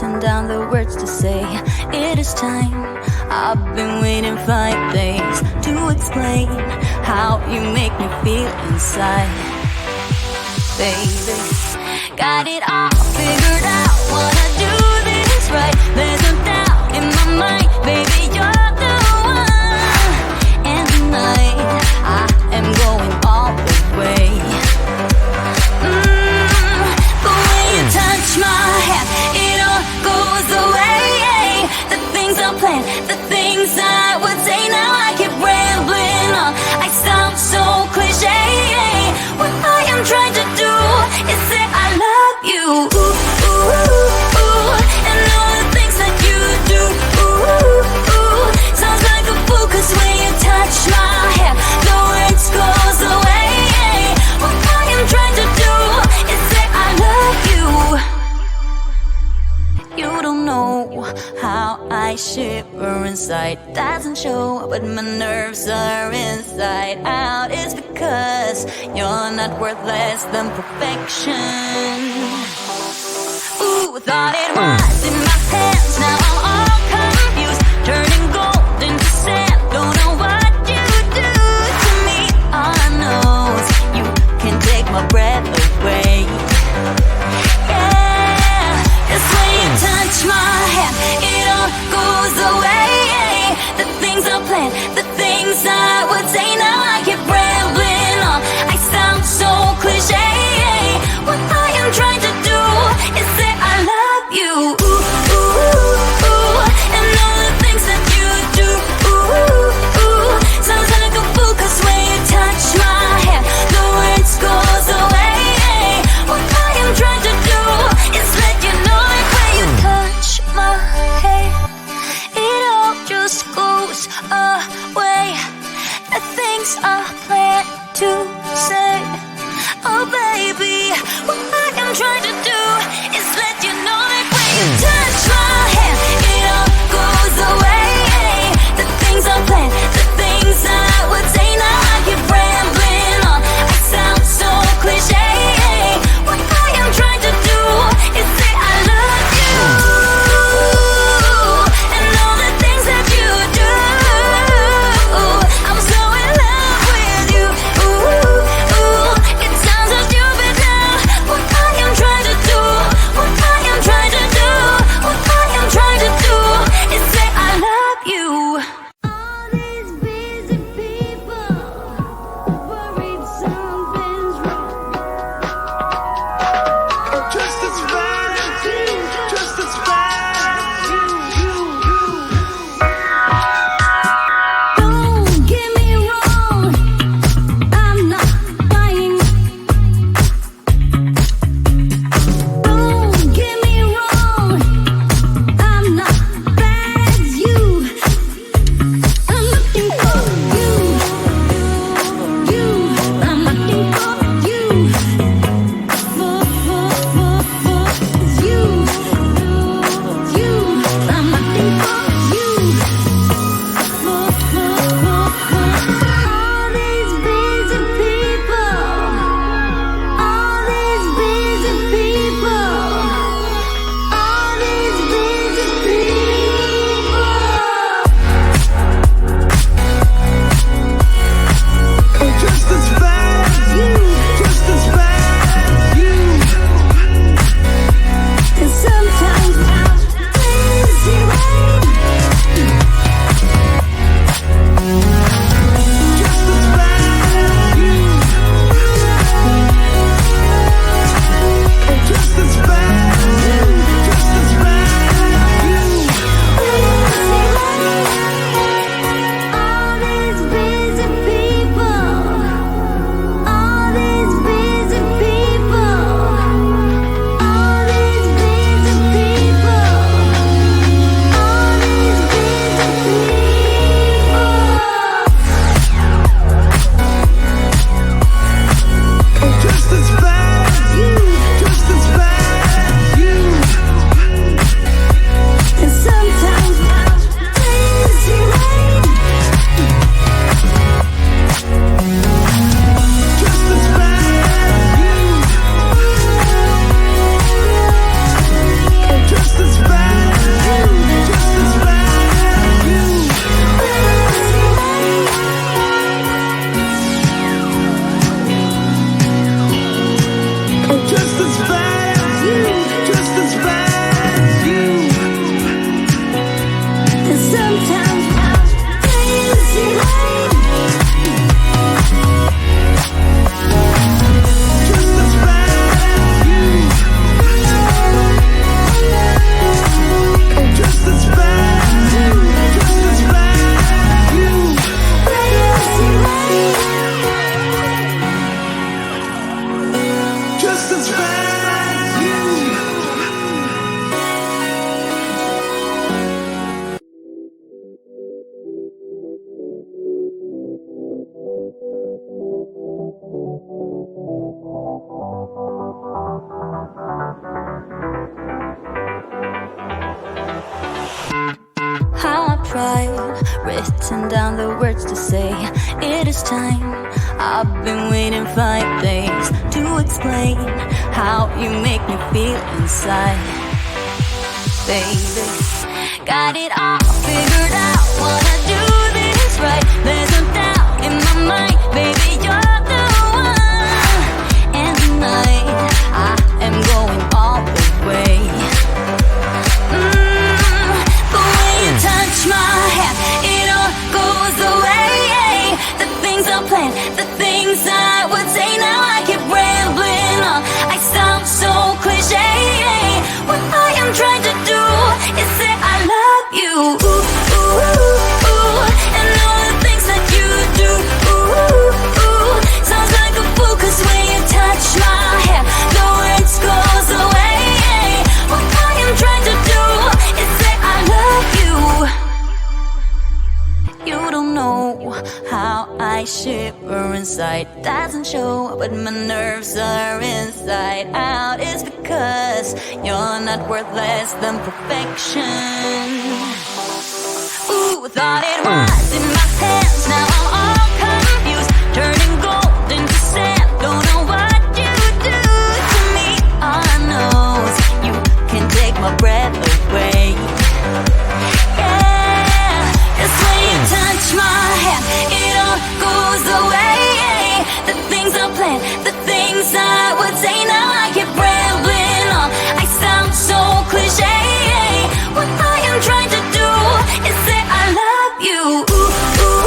written down the words to say. It is time. I've been waiting 5 days to explain how you make me feel inside. Baby, got it all figured out. Wanna do this right. There's no doubt in my mind. Baby, you're the one. And tonight I am going all the way. The way you touch my hand, it all goes away. The things I planned, the things I would say. Now I keep rambling on. I sound so cliche. What I am trying to do is say I love you. Ooh, ooh, ooh, ooh. And all the things that you do. Ooh, ooh, ooh. Sounds like a fool, 'cause when you touch my hand, the words goes away. What I am trying to do is say I love you. You don't know how I shiver inside. Doesn't show, but my nerves are inside out. It's because you're not worth less than perfection. Ooh, thought it was in my hands. Now I'm all confused, turning gold into sand. Don't know what you do to me. All I know is you can take my breath away. Yeah, 'cause when you touch my hand, it all goes away. The things I planned, the things I would say. Now I keep rambling on. I sound so cliche. What I am trying to do is say I love you. Ooh, tried, written down the words to say it is time. I've been waiting 5 days to explain how you make me feel inside. Baby, got it all figured out, wanna do this right. There's no doubt in my mind, baby, you're the one. And tonight, I am going all the way. The way you touch my hand, it all goes away. The things I planned, the things I would say, now I keep rambling on. I sound so cliche. What I am trying to do is say I love you. Ooh, ooh, ooh, ooh. And all the things that you do. Ooh, ooh, ooh. Sounds like a fool, 'cause when you touch my hand, the words goes away. What I am trying to do is say I love you. You don't know how I shiver inside. Doesn't show, but my nerves are inside out. It's because you're not worth less than perfection. Ooh, thought it was in my hands, now I'm all confused. Turning gold into sand, don't know what you do to me. All I know is you can take my breath away. Yeah, 'cause when you touch my hand, it all goes away. The things I planned, the things I would say, now I keep rambling on. I sound so cliche. What I am trying to do is say I love you. Ooh, ooh,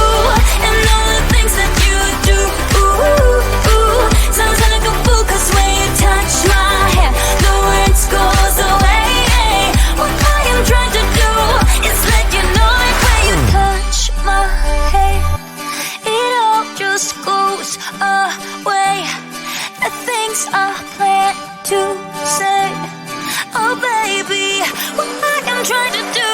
ooh. And all the things that you do. Ooh, ooh. Sounds like a fool, 'cause when you touch my hand, the words goes away. What I am trying to do is let you know it. When you touch my hand, it all just goes away. The things I plan to say, oh baby, what I am trying to do